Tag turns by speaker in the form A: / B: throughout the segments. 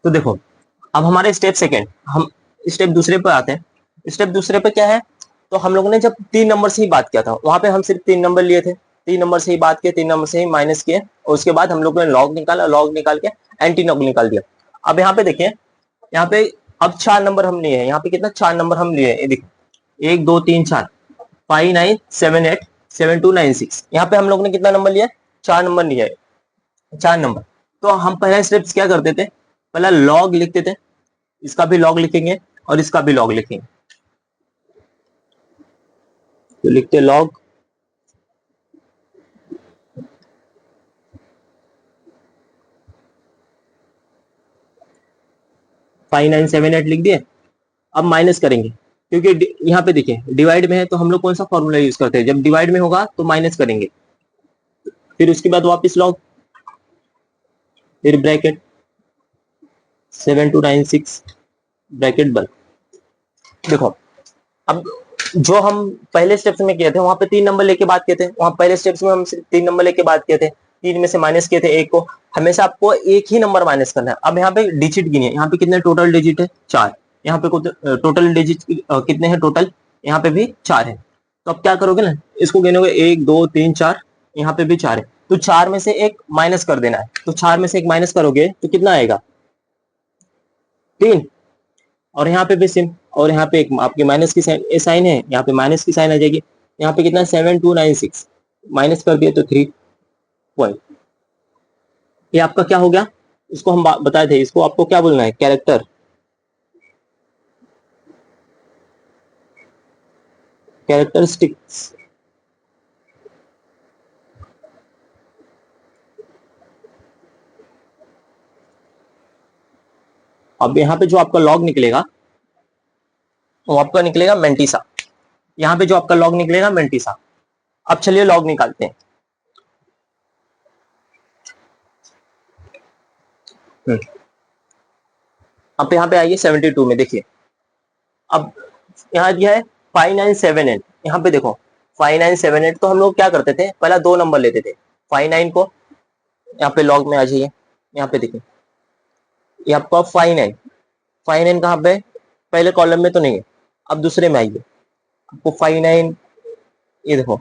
A: तो देखो, अब हमारे स्टेप सेकेंड, हम स्टेप दूसरे पर आते हैं। स्टेप दूसरे पे क्या है, तो हम लोगों ने जब 3 नंबर से ही बात किया था, वहां पे हम सिर्फ 3 नंबर लिए थे, 3 नंबर से ही बात किए, 3 नंबर से ही माइनस किए, और उसके बाद हम लोगों ने लॉग निकाला, लॉग निकाल के एंटी लॉग निकाल दिया। अब यहाँ पे देखिए, यहाँ पे अब 4 नंबर हम लिए हैं, यहाँ पे कितना 4 नंबर हम लिए हैं, ये देखो 1 2 3 4, 5 9 7 8 7 2 9 6, यहाँ पे हम लोग ने कितना नंबर लिया है, 4 नंबर लिया है, 4 नंबर। तो हम पहले स्टेप्स क्या करते थे, पहला लॉग लिखते थे, इसका भी लॉग लिखेंगे और इसका भी लॉग लिखेंगे, तो लिखते लॉग 5 9 7 8 लिख दिए। अब माइनस करेंगे, क्योंकि यहाँ पे देखिए डिवाइड में है, तो हम लोग कौन सा फॉर्मूला यूज करते हैं, जब डिवाइड में होगा तो माइनस करेंगे, फिर उसके बाद वापस लॉग, फिर ब्रैकेट 7 2 9 6 ब्रैकेट बंद। देखो, अब जो हम पहले स्टेप्स में किए थे, वहां पे 3 नंबर लेके बात किए थे, वहां पहले स्टेप्स में हम सिर्फ 3 नंबर लेके बात किए थे, 3 में से माइनस किए थे एक को, हमेशा आपको एक ही नंबर माइनस करना है। अब यहाँ पे डिजिट गिनिए, यहाँ पे कितने टोटल डिजिट है, 4, यहाँ पे टोटल डिजिट कितने हैं टोटल, यहाँ पे भी 4 है। तो अब क्या करोगे ना, इसको गिनोगे 1 2 3 4, यहाँ पे भी 4 है, तो 4 में से एक माइनस कर देना है, तो 4 में से एक माइनस करोगे तो कितना आएगा, 3, और यहाँ पे भी सिम, और यहाँ पे एक आपके माइनस की साइन है, यहाँ पे माइनस की साइन आ जाएगी, यहाँ पे कितना 7 2 9 6, माइनस कर दिए तो 3 पॉइंट। ये आपका क्या हो गया, इसको हम बताए थे, इसको आपको क्या बोलना है, कैरेक्टर, कैरेक्टरिस्टिक्स। अब यहाँ पे जो आपका लॉग निकलेगा वो आपका निकलेगा मेंटिसा, यहाँ पे जो आपका लॉग निकलेगा मेंटिसा। अब चलिए लॉग निकालते हैं। अब यहाँ पे आइए 72 में, देखिए अब यहाँ दिया है 5 9 7 8, यहाँ पे देखो 5 9 7 8, तो हम लोग क्या करते थे, पहला 2 नंबर लेते थे, 5 9 को यहाँ पे लॉग में आ जाइए, यहाँ पे देखिए ये आपका 5 9, 5 9 कहाँ पे, पहले कॉलम में तो नहीं है, अब दूसरे में आइए, आपको 5 9, ये देखो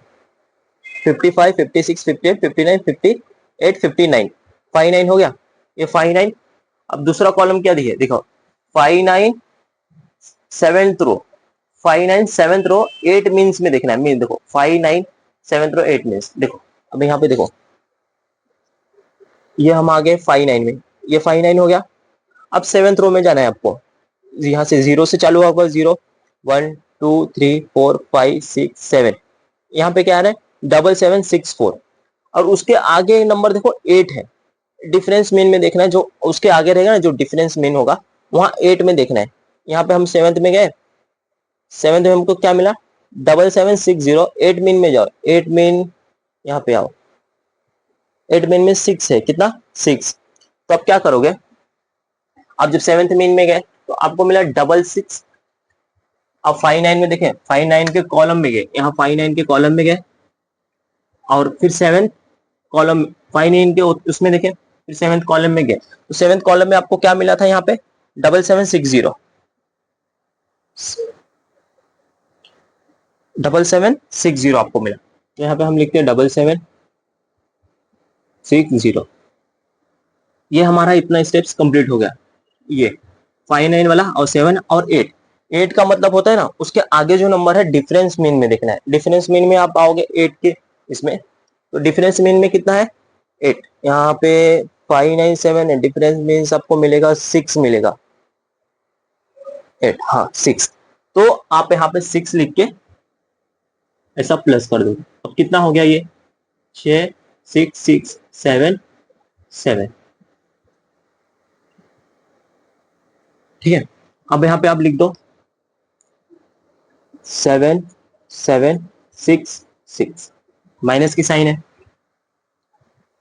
A: 55 56 58 59 58 59, 5 9 हो गया, ये 5 9। अब दूसरा कॉलम क्या दिखे, देखो 5 9 7th रो, 5 9 7th रो 8 मीन्स में देखना है, मीन देखो 5 9 7th रो 8 मीन्स, देखो अब यहाँ पे देखो ये हम आ गए 5 9 में, ये 5 9 हो गया। अब 7th रो में जाना है आपको, यहाँ से 0 से चालू होगा, 0 1 2 3 4 5 6 7, यहाँ पे क्या आ रहा है 7764, और उसके आगे नंबर देखो 8 है, डिफरेंस मीन में देखना है, जो उसके आगे रहेगा ना, जो डिफरेंस मीन होगा वहां 8 में देखना है। यहाँ पे हम 7th में गए, 7th में हमको क्या मिला 7760, 8 मीन में जाओ, 8 मीन यहाँ पे आओ, 8 मीन में 6 है, कितना 6, तो अब क्या करोगे, आप जब 7th मीन में गए तो आपको मिला 66। अब 5 9 में देखें, 5 9 के कॉलम में गए, यहाँ 5 9 के कॉलम में गए, और फिर 7th कॉलम 5 9 के उसमें देखें, फिर 7th कॉलम में गए, तो 7th कॉलम में आपको क्या मिला था, यहाँ पे 7760, 7760 आपको मिला, तो यहाँ पे हम लिखते हैं 7760। ये हमारा इतना स्टेप्स कंप्लीट हो गया, ये 5 9 वाला, और 7 और 8, 8 का मतलब होता है ना, उसके आगे जो नंबर है डिफरेंस मीन में देखना है, डिफरेंस मीन में आप आओगे 8 के इसमें, तो डिफरेंस मीन में कितना है 8, यहाँ पे 5 9 7 है, डिफरेंस मीन्स आपको मिलेगा 6 मिलेगा, 8, हाँ 6, तो आप यहाँ पे 6 लिख के ऐसा प्लस कर दो। अब कितना हो गया ये 6 6 6 7 7, ठीक है। अब यहाँ पे आप लिख दो 7 7 6 6, माइनस की साइन है।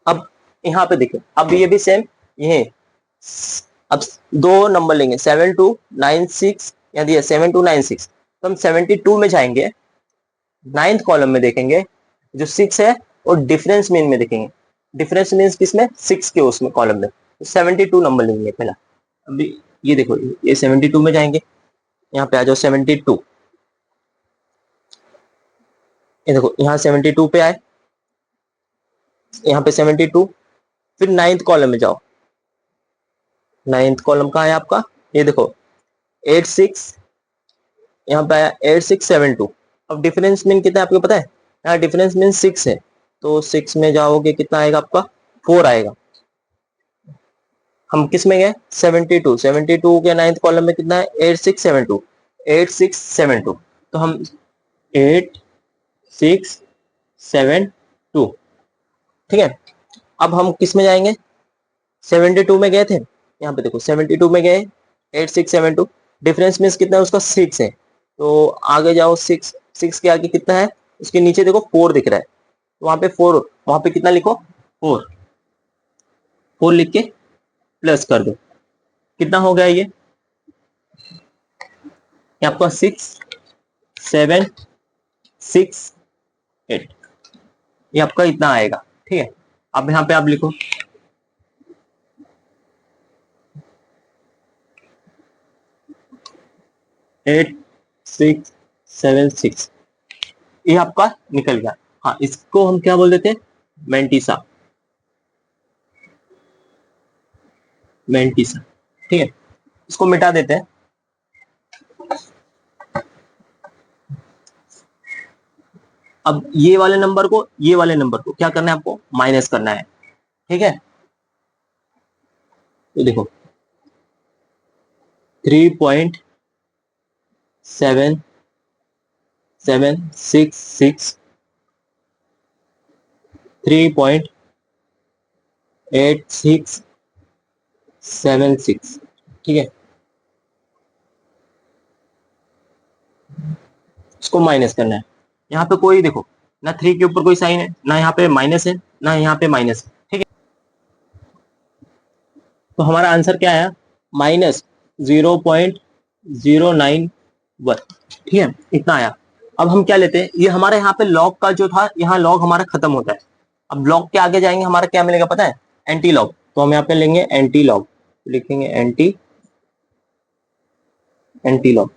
A: अब यहाँ पे देखो, अब ये भी सेम, ये अब 2 नंबर लेंगे 7 2 9 6, यहाँ दिया 7 2 9 6, तो हम 72 में जाएंगे, 9th कॉलम में देखेंगे जो 6 है, और डिफरेंस मीन में देखेंगे, डिफरेंस मीन किसमें 6 के उसमें कॉलम में, तो 72 नंबर लेंगे पहला, अभी ये देखो, ये 72 में जाएंगे, यहाँ पे आ जाओ 72, ये देखो यहाँ 72 पे आए, यहाँ पे 72, फिर नाइन्थ कॉलम में जाओ, नाइन्थ कॉलम कहाँ है आपका, ये देखो 86, यहाँ पे आया 8672। अब डिफरेंस मीन कितना है आपको पता है, यहाँ डिफरेंस मीन 6 है, तो 6 में जाओगे कितना आएगा आपका, 4 आएगा। हम किस में गए, 72, 72 के नाइन्थ कॉलम में कितना है, 8672, 8672, तो हम 8672, ठीक है। अब हम किस में जाएंगे, 72 में गए थे, यहाँ पे देखो 72 में गए, 8672, डिफरेंस मीन्स कितना है उसका, 6 है, तो आगे जाओ, 6 के आगे कितना है, उसके नीचे देखो 4 दिख रहा है, तो वहां पे 4, वहां पे कितना लिखो, 4 लिख के प्लस कर दो, कितना हो गया ये आपका 6 7 6 8, ये आपका इतना आएगा, ठीक है। अब यहाँ पे आप लिखो 8676, ये आपका निकल गया। हाँ, इसको हम क्या बोल देते हैं, मेंटिसा, मेंटिसा, ठीक है, इसको मिटा देते हैं। अब ये वाले नंबर को, ये वाले नंबर को क्या करना है आपको, माइनस करना है, ठीक है। तो देखो 3.7766, 3.8676, ठीक है, इसको माइनस करना है। यहाँ पे कोई देखो ना 3 के ऊपर कोई साइन है, ना यहाँ पे माइनस है, ना यहाँ पे माइनस है, ठीक है। तो हमारा आंसर क्या आया, -0.091, ठीक है, इतना आया। अब हम क्या लेते हैं, ये हमारे यहाँ पे लॉग का जो था, यहाँ लॉग हमारा खत्म होता है। अब लॉग के आगे जाएंगे, हमारा क्या मिलेगा पता है, एंटी लॉग, तो हम यहाँ पे लेंगे एंटी लॉग, लिखेंगे एंटी लॉग।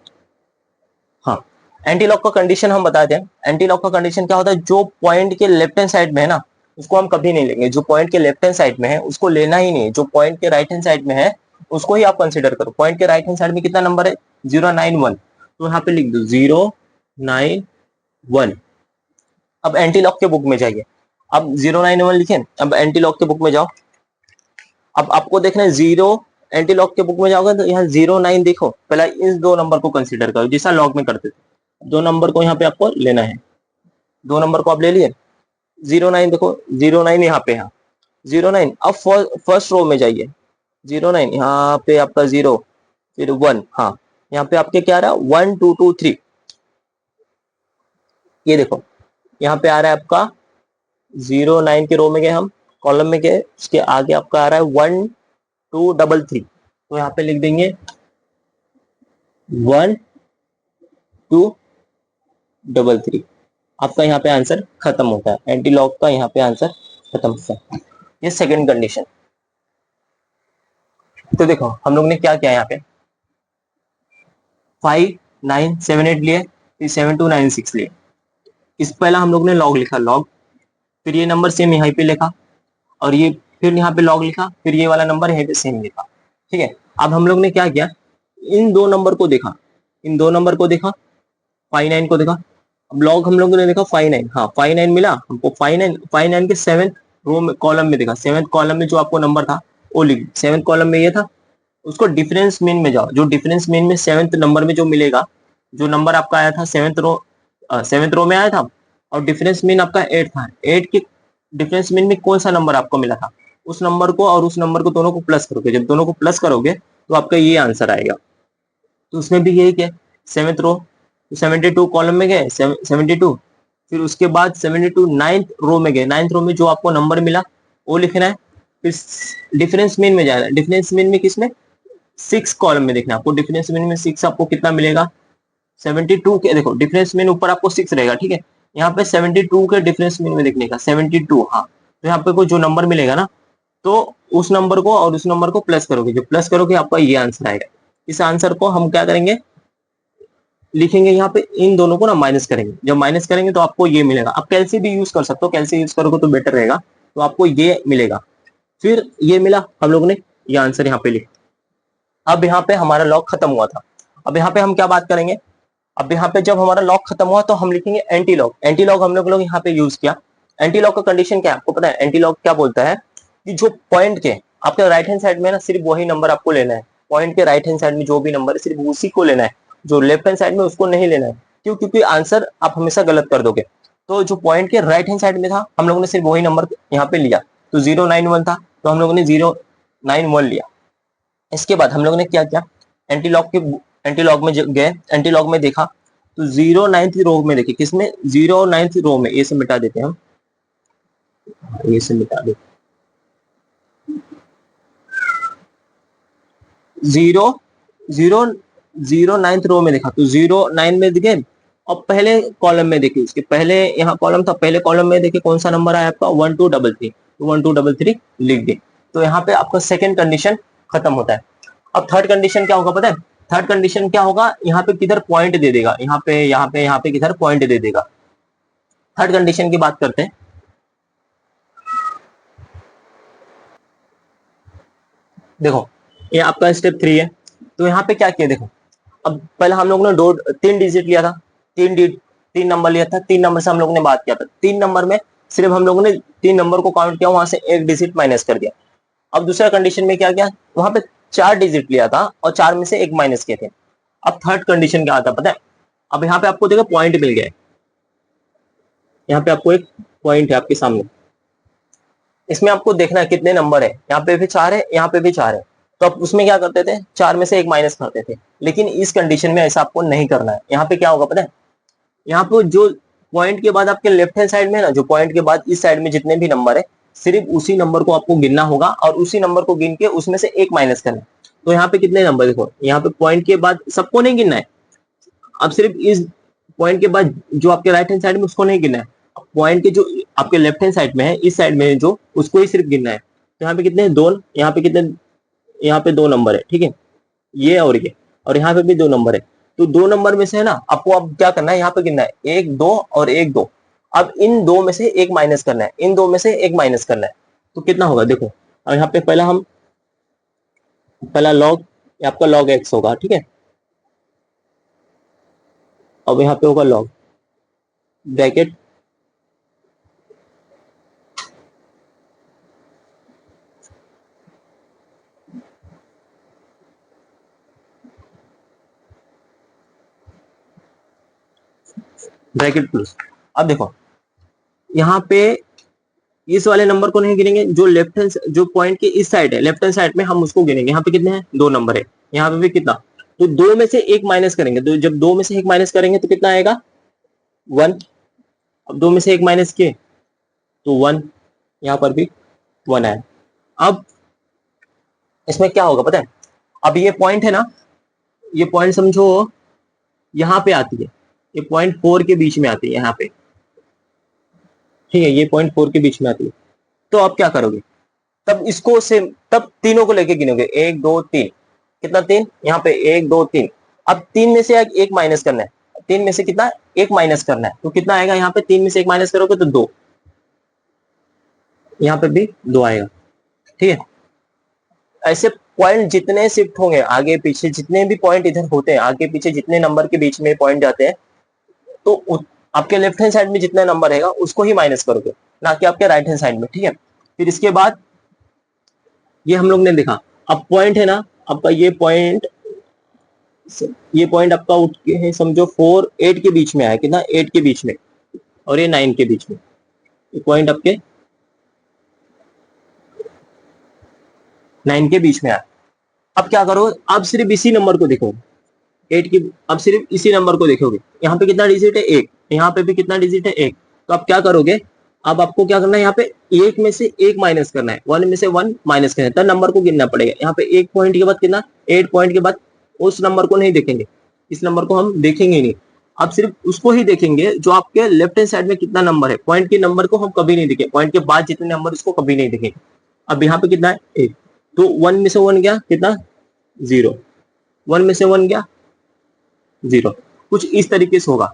A: हाँ, एंटी लॉग का कंडीशन हम बताते हैं। एंटी लॉग का कंडीशन क्या होता है, जो पॉइंट के लेफ्ट हैंड साइड में है ना, उसको हम कभी नहीं लेंगे, जो पॉइंट के लेफ्ट हैंड साइड में है उसको लेना ही नहीं, जो पॉइंट के राइट हैंड साइड में है उसको ही आप कंसिडर करो। पॉइंट के राइट हैंड साइड में कितना नंबर है, 091, तो यहाँ पे लिख दो 091। अब एंटी लॉग के बुक में जाइए, अब 091 लिखे, अब एंटी लॉग के बुक में जाओ, अब आपको देखना है जीरो, एंटी लॉग के बुक में जाओगे तो यहाँ 09 देखो, पहला इस दो नंबर को कंसिडर करो जैसा लॉग में करते थे, दो नंबर को यहाँ पे आपको लेना है, दो नंबर को आप ले लिए, 09 देखो, 09 यहाँ पे, हाँ 09। अब फर्स्ट रो में जाइए, 09 यहाँ पे आपका 0, फिर 1, हाँ यहाँ पे आपके क्या आ रहा है, 1 2 2 3, ये देखो यहाँ पे आ रहा है आपका 09 के रो में गए हम, कॉलम में गए, उसके आगे आपका आ रहा है 1 2 3 3, तो यहाँ पे लिख देंगे 1 2 3 आपका यहाँ पे आंसर खत्म होता है, एंटी लॉग का यहाँ पे आंसर खत्म होता है। ये सेकंड कंडीशन। तो देखो हम लोग ने क्या किया, यहाँ पे 5 9 7 8 लिए, फिर 7 2 9 6 लिए, इस पहला हम लोग ने लॉग लिखा, लॉग, फिर ये नंबर सेम यहाँ पे लिखा, और ये फिर यहाँ पे लॉग लिखा, फिर ये वाला नंबर यहाँ पे सेम लिखा, ठीक है। अब हम लोग ने क्या किया, इन दो नंबर को देखा, इन दो नंबर को देखा, 5 9 को देखा, अब लॉग हम लोगों ने देखा 5 9, हाँ 5 9 मिला हमको, 5 9 के 7th रो में, कॉलम में देखा, 7th कॉलम में जो आपको नंबर था वो लिख, 7th कॉलम में ये था, उसको डिफरेंस मीन में जाओ, जो डिफरेंस मीन में 7th नंबर में जो मिलेगा, जो नंबर आपका आया था 7th रो में आया था, और डिफरेंस मीन आपका 8 था, 8 के डिफरेंस मीन में कौन सा नंबर आपको मिला था, उस नंबर को और उस नंबर को दोनों को प्लस करोगे, जब दोनों को प्लस करोगे तो आपका ये आंसर आएगा। तो उसमें भी यही क्या, 7th रो, 72 कॉलम में गए, 72, फिर उसके बाद 72 9th रो में गए, 9th रो में जो आपको नंबर मिला वो लिखना है, फिर डिफरेंस मीन में जाना, डिफरेंस मीन में किसमें, 6 कॉलम में देखना आपको, डिफरेंस मीन में 6 आपको कितना मिलेगा, 72 के, देखो डिफरेंस मीन ऊपर आपको 6 रहेगा, ठीक है, यहाँ पे 72 के डिफरेंस मीन में देखने का 72, हाँ, तो यहाँ पे को जो नंबर मिलेगा ना तो उस नंबर को और उस नंबर को प्लस करोगे, जो प्लस करोगे आपका ये आंसर आएगा। इस आंसर को हम क्या करेंगे, लिखेंगे यहाँ पे, इन दोनों को ना माइनस करेंगे। जब माइनस करेंगे तो आपको ये मिलेगा। आप कैलसी भी यूज कर सकते हो, कैलसी यूज करोगे तो बेटर रहेगा, तो आपको ये मिलेगा। फिर ये मिला हम लोग ने, ये आंसर यहाँ पे लिखा। अब यहाँ पे हमारा लॉग खत्म हुआ था। अब यहाँ पे हम क्या बात करेंगे, अब यहाँ पे जब हमारा लॉग खत्म हुआ तो हम लिखेंगे एंटी लॉग। एंटी लॉग हम लोग यहाँ पे यूज किया। एंटी लॉग का कंडीशन क्या है आपको पता है? एंटी लॉग क्या बोलता है कि जो पॉइंट के आपके राइट हैंड साइड में ना सिर्फ वही नंबर आपको लेना है। पॉइंट के राइट हैंड साइड में जो भी नंबर है सिर्फ उसी को लेना है, जो लेफ्ट हैंड साइड में उसको नहीं लेना है। क्यों? क्योंकि आंसर आप हमेशा गलत कर दोगे। तो जो पॉइंट के राइट हैंड साइड में था हम लोगों ने सिर्फ वही नंबर यहाँ पे लिया। तो 091 था तो हम लोगों ने 091 लिया। इसके बाद हम लोगों ने क्या किया, एंटीलॉग में गए, एंटीलॉग में देखा तो 09th रो में देखिए, किसमें? 09th रो में। ये से मिटा देते हैं हम, ये से मिटा देते, 09th रो में देखा तो 09 में दिखे। और पहले कॉलम में देखिए, इसके पहले यहाँ कॉलम था, पहले कॉलम में देखिए कौन सा नंबर आया आपका? 1233। 1233 लिख दे। तो यहाँ पे आपका सेकेंड कंडीशन खत्म होता है। अब थर्ड कंडीशन क्या होगा पता है? थर्ड कंडीशन क्या होगा, यहाँ पे किधर पॉइंट दे देगा, यहाँ पे यहाँ पे किधर पॉइंट दे देगा। थर्ड कंडीशन की बात करते हैं। देखो ये आपका स्टेप 3 है। तो यहाँ पे क्या किया देखो, अब पहले हम लोग ने 3 डिजिट लिया था, 3 नंबर लिया था, 3 नंबर से हम लोग ने बात किया था। 3 नंबर में सिर्फ हम लोगों ने 3 नंबर को काउंट किया, वहां से 1 डिजिट माइनस कर दिया। अब दूसरा कंडीशन में क्या किया, वहां पे 4 डिजिट लिया था और 4 में से 1 माइनस किए थे। अब थर्ड कंडीशन क्या आता है पता है? अब यहाँ पे आपको देखो पॉइंट मिल गया है, यहाँ पे आपको एक पॉइंट है आपके सामने। इसमें आपको देखना है कितने नंबर है, यहाँ पे भी 4 है, यहाँ पे भी 4 है। तो आप उसमें क्या करते थे, 4 में से 1 माइनस करते थे। लेकिन इस कंडीशन में ऐसा आपको नहीं करना है। यहाँ पे क्या होगा पता है? यहाँ पे जो पॉइंट के बाद आपके लेफ्ट हैंड साइड में ना, जो पॉइंट के बाद इस साइड में जितने भी नंबर है, सिर्फ उसी नंबर को आपको गिनना होगा और उसी नंबर को गिन के उसमें से 1 माइनस करना है। तो यहाँ पे कितने नंबर देखो, यहाँ पे पॉइंट के बाद सबको नहीं गिनना है। अब सिर्फ इस पॉइंट के बाद जो आपके राइट हैंड साइड में उसको नहीं गिनना है। पॉइंट के जो आपके लेफ्ट हैंड साइड में है, इस साइड में जो, उसको ही सिर्फ गिनना है। तो यहाँ पे कितने हैं? 2। यहाँ पे कितने? यहाँ पे 2 नंबर है, ठीक है, ये और ये। और यहाँ पे भी 2 नंबर है। तो 2 नंबर में से है ना, आपको अब क्या करना है, यहाँ पे गिनना है 1 2 और 1 2। अब इन 2 में से 1 माइनस करना है, इन 2 में से 1 माइनस करना है। तो कितना होगा देखो, अब यहाँ पे पहला लॉग, आपका लॉग एक्स होगा, ठीक है। अब यहाँ पे होगा लॉग ब्रैकेट प्लस। अब देखो यहाँ पे इस वाले नंबर को नहीं गिनेंगे, जो लेफ्ट हैंड, जो पॉइंट के इस साइड है, लेफ्ट हैंड साइड में हम उसको गिनेंगे। यहाँ पे कितने हैं? 2 नंबर है। यहाँ पे भी कितना? तो 2 में से 1 माइनस करेंगे। तो जब 2 में से 1 माइनस करेंगे तो कितना आएगा? 1। अब 2 में से 1 माइनस किए तो 1, यहाँ पर भी 1 आया। अब इसमें क्या होगा पता है? अब ये पॉइंट है ना, ये पॉइंट समझो यहाँ पे आती है, ये पॉइंट 4 के बीच में आती है यहाँ पे, ठीक है, ये पॉइंट 4 के बीच में आती है। तो आप क्या करोगे, तब इसको से तब तीनों को लेके गिनोगे, 1 2 3। कितना? 3। यहाँ पे 1 2 3। अब 3 में से 1 माइनस करना है। 3 में से कितना? 1 माइनस करना है। तो कितना आएगा यहाँ पे? 3 में से 1 माइनस करोगे तो 2। यहाँ पे भी 2 आएगा, ठीक है। ऐसे पॉइंट जितने शिफ्ट होंगे आगे पीछे, जितने भी पॉइंट इधर होते हैं आगे पीछे, जितने नंबर के बीच में पॉइंट जाते हैं, तो आपके लेफ्ट हैंड साइड में जितना नंबर रहेगा उसको ही माइनस करोगे, ना कि आपके राइट हैंड साइड में, ठीक है। फिर इसके बाद ये हम लोग ने देखा, अब पॉइंट है ना आपका, ये पॉइंट आपका उठ के है समझो 4 8 के बीच में आया। कितना? 8 के बीच में, और ये 9 के बीच में। ये पॉइंट आपके 9 के बीच में आया। अब क्या करो, अब सिर्फ इसी नंबर को देखो, 8 की, अब सिर्फ इसी नंबर को देखोगे। यहाँ पे कितना डिजिट है? 1। यहाँ पे भी कितना डिजिट है? 1। तो अब क्या करोगे, अब आपको क्या करना है, यहाँ पे 1 में से 1 माइनस करना है, 1 में से 1 माइनस करना है, तब नंबर को गिनना पड़ेगा। यहाँ पे 1 पॉइंट के बाद कितना? 8 पॉइंट के बाद उस नंबर को नहीं देखेंगे, इस नंबर को हम देखेंगे नहीं। अब सिर्फ उसको ही देखेंगे जो आपके लेफ्ट हैंड साइड में कितना नंबर है। पॉइंट के नंबर को हम कभी नहीं देखेंगे, पॉइंट के बाद जितने नंबर उसको कभी नहीं देखेंगे। अब यहाँ पे कितना है 8, तो 1 में से 1 गया कितना 0, 1 में से 1 गया 0। कुछ इस तरीके से होगा।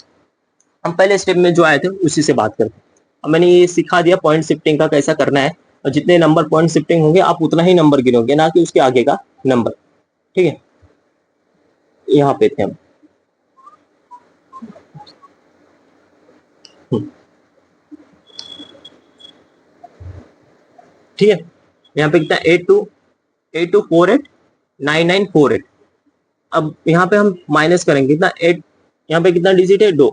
A: हम पहले स्टेप में जो आए थे उसी से बात करते हैं। अब मैंने ये सिखा दिया पॉइंट शिफ्टिंग का कैसा करना है, और जितने नंबर पॉइंट शिफ्टिंग होंगे आप उतना ही नंबर गिनोगे, ना कि उसके आगे का नंबर। ठीक है, यहाँ पे थे हम। ठीक है, यहाँ पे कितना 82489948। अब यहाँ पे हम माइनस करेंगे कितना 8, यहाँ पे कितना डिजिट है 2,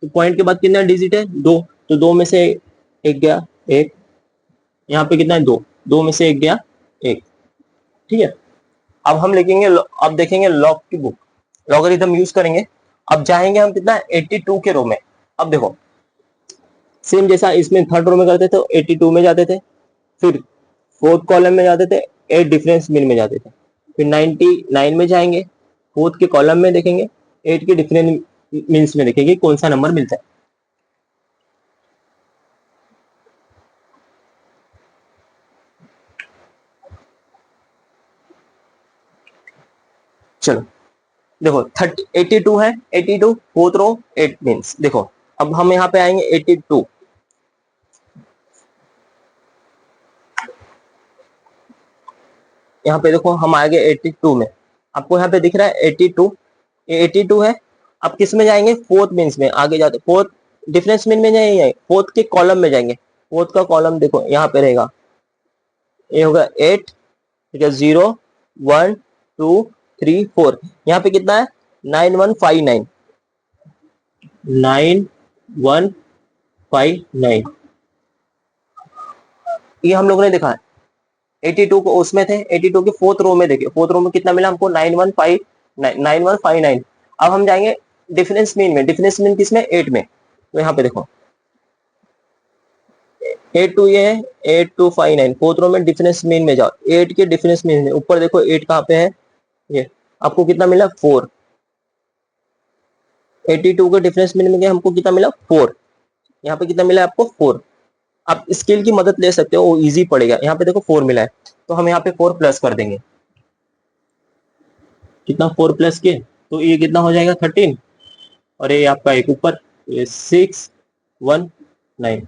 A: तो पॉइंट के बाद कितना डिजिट है 2, तो 2 में से एक गया 1, यहाँ पे कितना है 2, 2 में से एक गया 1। ठीक है, अब हम लिखेंगे, अब देखेंगे लॉग की बुक, लॉगरिथम यूज करेंगे। अब जाएंगे हम कितना 82 के रो में। अब देखो सेम जैसा इसमें थर्ड रो में करते थे तो 82 में जाते थे, फिर फोर्थ कॉलम में जाते थे 8 डिफरेंस मिन में जाते थे, फिर 99 में जाएंगे, फोर्थ के कॉलम में देखेंगे 8 के डिफरेंस मीन्स में देखेंगे कौन सा नंबर मिलता है। चलो देखो 82 है, 82 फोर्थ रो 8 मीन्स। देखो अब हम यहाँ पे आएंगे 82, यहाँ पे देखो हम आ गए 82 में, आपको यहाँ पे दिख रहा है 82, ये 82 है। अब किस में जाएंगे फोर्थ मीन्स में, आगे जाते फोर्थ डिफरेंस मीन में जाएंगे, फोर्थ के कॉलम में जाएंगे। फोर्थ का कॉलम देखो यहाँ पे रहेगा, ये होगा 8, ठीक है 0 1 2 3 4, यहाँ पे कितना है 9159, 9159, ये हम लोगों ने देखा है। 82 को उसमें थे, 82 के फोर्थ रो में देखे, फोर्थ रो में कितना मिला हमको 9159। अब हम जाएंगे डिफरेंस मीन में, डिफरेंस मीन किसमें 8 में, तो यहाँ पे देखो 82 ये है 8259, फोर्थ रो में डिफरेंस मीन में जाओ, 8 के डिफरेंस मीन में ऊपर देखो 8 कहाँ पे है, ये आपको कितना मिला 4, 82 के डिफरेंस मीन में गया हमको कितना मिला 4, यहाँ पे कितना मिला आपको 4। आप स्केल की मदद ले सकते हो, वो इजी पड़ेगा। यहाँ पे देखो 4 मिला है, तो हम यहाँ पे 4 प्लस कर देंगे, कितना 4 प्लस के, तो ये कितना हो जाएगा 13, और ये आपका एक ऊपर 619,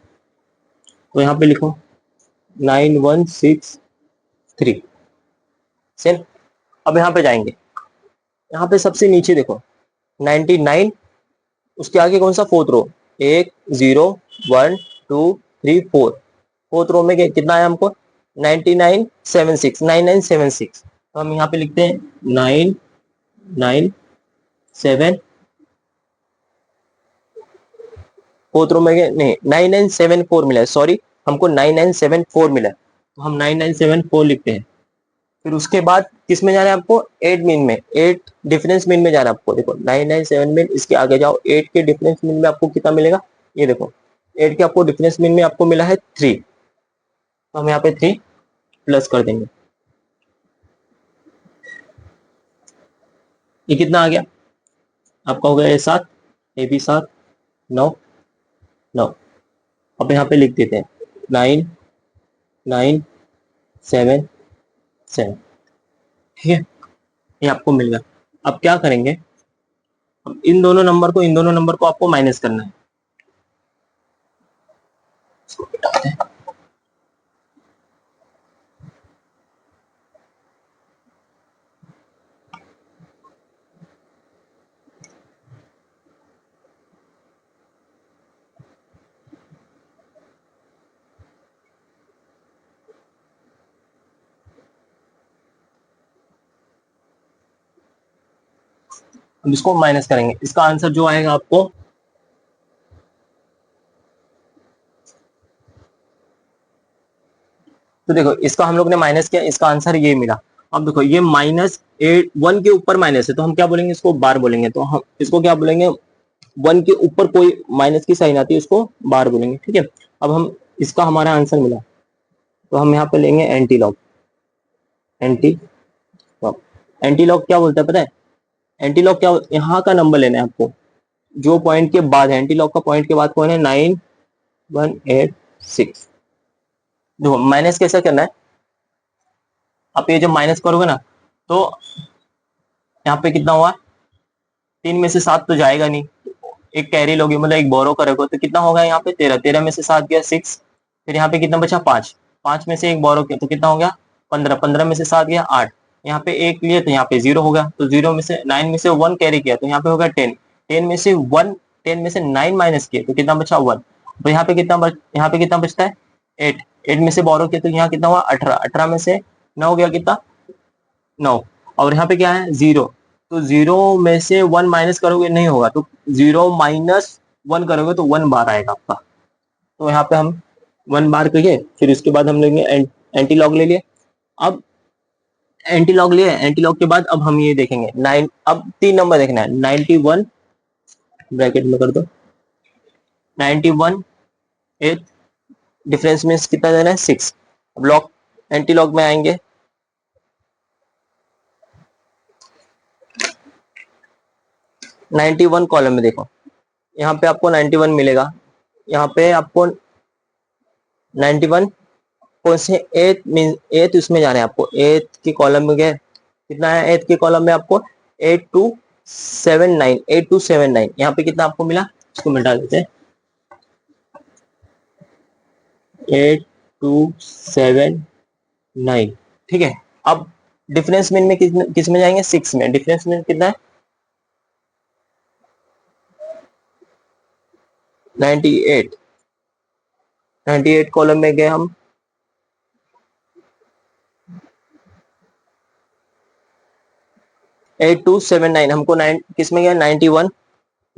A: तो यहाँ पे लिखो 9163 सेम। अब यहाँ पे जाएंगे, यहाँ पे सबसे नीचे देखो 99, उसके आगे कौन सा फोर्थ रो 1 0 1 2 3 4, फोर्थ रो में कितना है हमको 9976, 9976, तो हम यहाँ पे लिखते हैं 997, फोर्थ रो में नहीं 9974 मिला है, सॉरी हमको 9974 मिला है, तो हम 9974 लिखते हैं। फिर उसके बाद किस में जाना है आपको 8 मीन में, 8 डिफरेंस मीन में जाना है आपको। देखो 997 मीन, इसके आगे जाओ 8 के डिफरेंस मीन में आपको कितना मिलेगा, ये देखो 8 के आपको डिफरेंस मीन में आपको मिला है 3, तो हम यहाँ पे 3 प्लस कर देंगे, ये कितना आ गया आपका हो गया ये 7, ये भी 7 9 9। अब यहाँ पे लिख देते हैं 9977, ठीक है, ये आपको मिल गया। अब क्या करेंगे, अब इन दोनों नंबर को आपको माइनस करना है, इसको मिटाते हैं। अब इसको माइनस करेंगे, इसका आंसर जो आएगा आपको, तो देखो इसका हम लोग ने माइनस किया, इसका आंसर ये मिला। अब देखो ये -1 के ऊपर माइनस है, तो हम क्या बोलेंगे, इसको बार बोलेंगे, तो हम इसको क्या बोलेंगे, 1 के ऊपर कोई माइनस की साइन आती है उसको बार बोलेंगे। ठीक है, अब हम इसका हमारा आंसर मिला, तो हम यहाँ पे लेंगे anti log. Anti log, anti log क्या बोलता है पता है, एंटी लॉग क्या, यहाँ का नंबर लेना है आपको जो पॉइंट के बाद है, एंटी लॉग का पॉइंट के बाद कौन है 9186। देखो माइनस कैसा करना है, आप ये जब माइनस करोगे ना तो यहाँ पे कितना हुआ, 3 में से 7 तो जाएगा नहीं, एक कैरी लोगे मतलब एक बोरो करोगे तो कितना होगा यहाँ पे 13, 13 में से 7 गया 6, फिर यहाँ पे कितना बचा 5, 5 में से एक बोरो किया तो कितना हो गया 15, 15 में से 7 गया 8, यहाँ पे एक लिए तो यहाँ पे 0 होगा, तो 9 में से 1 कैरी किया तो यहाँ पे होगा 10, 10 में से 9 माइनस किए तो कितना बचा 1, तो यहाँ पे कितना बचता है 8, 8 में से बोरो किया तो यहाँ कितना हुआ 18, 18 में से 9 गया कितना 9, और यहाँ पे क्या है 0, तो 0 में से 1 माइनस करोगे नहीं होगा, तो 0 - 1 करोगे तो 1 बार आएगा आपका, तो यहाँ पे हम 1 बार करिए, फिर उसके बाद हम लेंगे एंटी लॉग ले लिए। अब एंटी लॉग लिए, एंटी लॉग के बाद अब हम ये देखेंगे 9, अब 3 नंबर देखना है 91, ब्रैकेट में कर दो 91 8, डिफरेंस मीन्स कितना देना है 6, अब लॉग एंटी लॉग में आएंगे 91 कॉलम में देखो, यहाँ पे आपको 91 मिलेगा, यहाँ पे आपको 91 कौन से एथ मीन एथ उसमें जाना है आपको, एथ के कॉलम में गए कितना है, एथ के कॉलम में आपको 8279, 8279 यहाँ पे कितना आपको मिला, इसको मिटा देते हैं 8279, ठीक है। अब डिफरेंस मीन में किस में जाएंगे 6 में, डिफरेंस मीन कितना है 98, 98 कॉलम में गए हम 8279, हमको 9 किस में गया 91,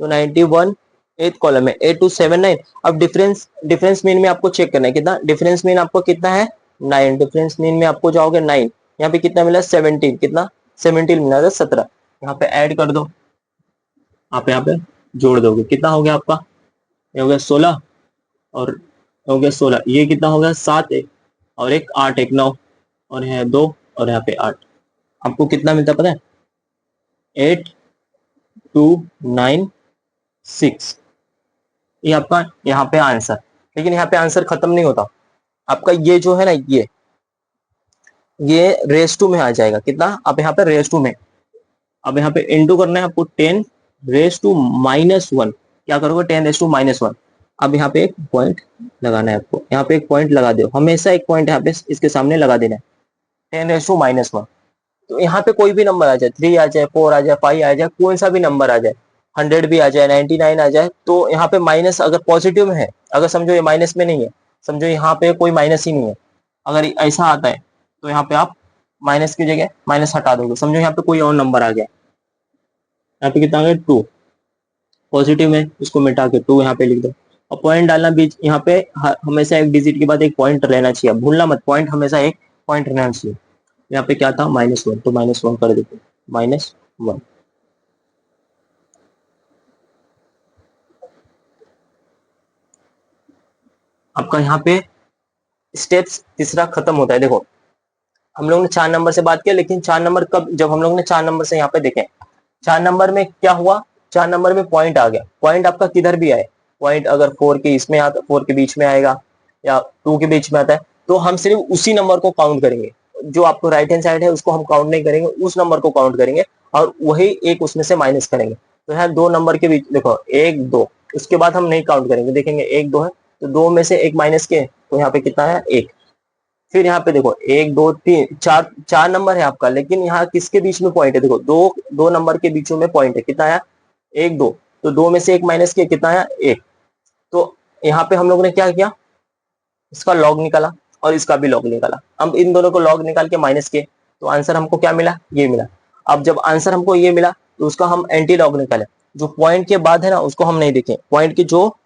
A: तो 91 एथ कॉलम में 8279, अब डिफरेंस मीन में आपको चेक करना है कितना, डिफरेंस मीन आपको कितना है 9, डिफरेंस मीन में आपको जाओगे 9, यहाँ पे कितना मिला 17, कितना 17 मिला था 17, यहाँ पे ऐड कर दो, आप यहाँ पे जोड़ दोगे कितना हो गया आपका, ये हो गया 16 और हो गया 16, ये कितना हो गया 7 एक और एक 8 एक 9 और यहाँ 2 और यहाँ पे 8, आपको कितना मिलता पता है 8296, ये आपका यहाँ पे आंसर। लेकिन यहाँ पे आंसर खत्म नहीं होता आपका, ये जो है ना ये रेस टू में आ जाएगा कितना, अब यहाँ पे रेस टू में, अब यहाँ पे इनटू करना है आपको 10 रेस टू -1, क्या करोगे 10 रेस टू -1, अब यहाँ पे एक पॉइंट लगाना है आपको, यहाँ पे एक पॉइंट लगा दो, हमेशा एक पॉइंट यहाँ पे इसके सामने लगा देना है 10 रेस टू -1, तो यहाँ पे कोई भी नंबर आ जाए 3 आ जाए 4 आ जाए 5 आ जाए, कोई सा भी नंबर आ जाए 100 भी आ जाए 99 आ जाए, तो यहाँ पे माइनस अगर पॉजिटिव में है, अगर समझो ये माइनस में नहीं है, समझो यहाँ पे कोई माइनस ही नहीं है, अगर ऐसा आता है तो यहाँ पे आप माइनस की जगह माइनस हटा दोगे, समझो यहाँ पे कोई और नंबर आ गया, यहाँ पे कितना आ गया 2, पॉजिटिव में उसको मिटा के 2 यहाँ पे लिख दो, और पॉइंट डालना बीच, यहाँ पे हमेशा एक डिजिट के बाद एक पॉइंट रहना चाहिए, भूलना मत, पॉइंट हमेशा एक पॉइंट रहना चाहिए, यहाँ पे क्या था -1, तो -1 कर देते -1, आपका यहाँ पे स्टेप्स तीसरा खत्म होता है। देखो हम लोग ने 4 नंबर से बात किया, लेकिन 4 नंबर कब, जब हम लोग ने 4 नंबर से यहाँ पे देखे 4 नंबर में क्या हुआ, 4 नंबर में पॉइंट आ गया, पॉइंट आपका किधर भी आए, पॉइंट अगर 4 के इसमें आता, 4 के बीच में आएगा या 2 के बीच में आता है, तो हम सिर्फ उसी नंबर को काउंट करेंगे, जो आपको राइट हैंड साइड है उसको हम काउंट नहीं करेंगे, उस नंबर को काउंट करेंगे और वही एक उसमें से माइनस करेंगे, तो यहाँ 2 नंबर के बीच देखो 1 2, उसके बाद हम नहीं काउंट करेंगे, देखेंगे 1 2 है तो 2 में से 1 माइनस के, तो यहाँ पे कितना है 1, फिर यहाँ पे देखो 1 2 3 4, 4 नंबर है आपका, लेकिन यहाँ किसके बीच में पॉइंट है, देखो दो नंबर के बीचों में पॉइंट है, कितना आया 1 2, तो 2 में से 1 माइनस किया कितना आया 1, तो यहाँ पे हम लोग ने क्या किया, इसका लॉग निकाला और इसका भी लॉग निकाला, अब इन दोनों को लॉग निकाल के माइनस किए तो आंसर हमको क्या मिला, ये मिला। अब जब आंसर हमको ये मिला तो उसका हम एंटी लॉग निकाले, जो पॉइंट के बाद है ना उसको हम नहीं देखें, पॉइंट के जो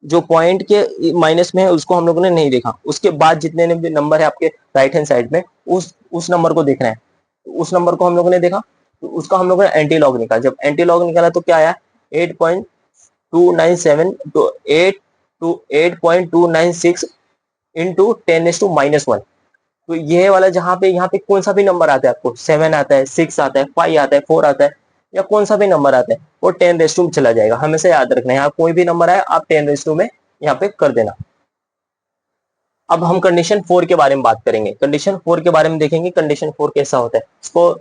A: जो पॉइंट के माइनस में है उसको हम लोगों ने नहीं देखा, उसके बाद जितने नंबर है आपके राइट हैंड साइड में उस नंबर को देखना है, तो उस नंबर को हम लोगों ने देखा तो उसका हम लोगों ने एंटी लॉग निकाला, जब एंटी लॉग निकाला तो क्या आया 8.297, तो 8.296 इंटू 10⁻⁻1, तो ये वाला जहां पे यहाँ पे कौन सा भी नंबर आता है आपको 7 आता है 6 आता है 5 आता है 4 आता है या कौन सा भी नंबर आता है वो 10⁻² में चला जाएगा, हमेशा याद रखना है यहाँ कोई भी नंबर आए आप 10⁻² में यहाँ पे कर देना। अब हम कंडीशन 4 के बारे में बात करेंगे, कंडीशन 4 के बारे में देखेंगे, कंडीशन 4 कैसा होता है इसको,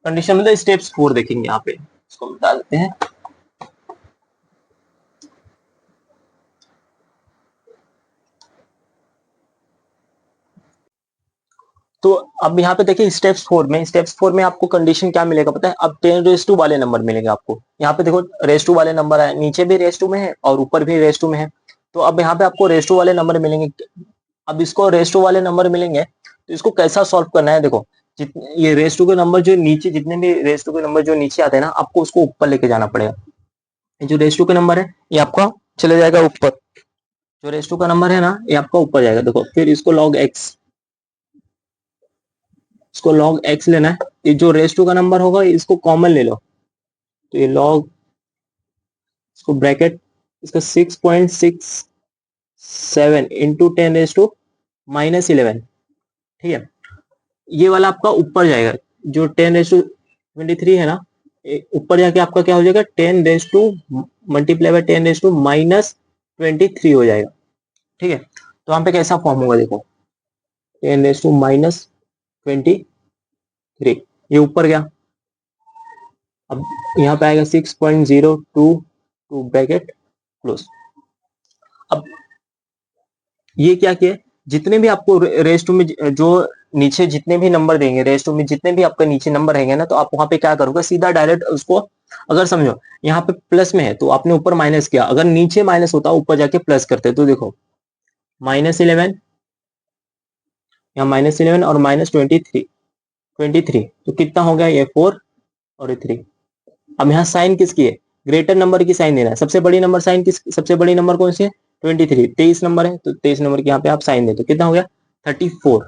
A: कंडीशन मतलब स्टेप्स 4 देखेंगे यहाँ पे, इसको बता देते हैं। तो अब यहाँ पे देखिए स्टेप्स 4 में आपको कंडीशन क्या मिलेगा पता है, अब 10 रेस 2 वाले नंबर मिलेंगे आपको। यहाँ पे देखो रेस 2 वाले नंबर है, नीचे भी रेस 2 में है और ऊपर भी रेस 2 में है। तो अब यहाँ पे आपको रेस 2 वाले नंबर मिलेंगे। अब इसको रेस 2 वाले नंबर मिलेंगे तो इसको कैसा सॉल्व करना है, देखो ये रेस 2 के नंबर जो नीचे, जितने भी रेस 2 के नंबर जो नीचे आते हैं ना, आपको उसको ऊपर लेके जाना पड़ेगा। ये जो रेस 2 का नंबर है ये आपका चले जाएगा ऊपर, जो रेस 2 का नंबर है ना ये आपका ऊपर जाएगा। देखो फिर इसको log x, इसको log x लेना है। ये जो रेस 2 का नंबर होगा इसको कॉमन ले लो, तो ये log, इसको ब्रैकेट, इसका 6.67 इंटू 10 रेस टू -11, ठीक है। ये वाला आपका ऊपर जाएगा, जो 10 रेस टू 23 है ना, ऊपर जाके आपका क्या हो जाएगा, 10 raise to multiply by 10 raise to -23 हो जाएगा, ठीक है। तो वहां पे कैसा फॉर्म होगा देखो, 10 रेस टू -23, ये ऊपर गया। अब यहाँ पे आएगा 6.022 ब्रैकेट क्लोज। अब ये क्या किया, जितने भी आपको रेस टू में जो नीचे जितने भी नंबर देंगे, रेस टू में जितने भी आपका नीचे नंबर रहेंगे ना, तो आप वहां पे क्या करोगे, सीधा डायरेक्ट उसको, अगर समझो यहाँ पे प्लस में है तो आपने ऊपर माइनस किया, अगर नीचे माइनस होता ऊपर जाके प्लस करते, तो देखो -11, यहाँ -11 और -23 तो कितना हो गया, ये 4 और ये 3। अब यहाँ साइन किसकी है, ग्रेटर नंबर की साइन देना है। सबसे बड़ी नंबर साइन किस, सबसे बड़ी नंबर कौन सी है, 23, 23 नंबर है, तो 23 नंबर की यहाँ पे आप साइन दे, तो कितना हो गया 34।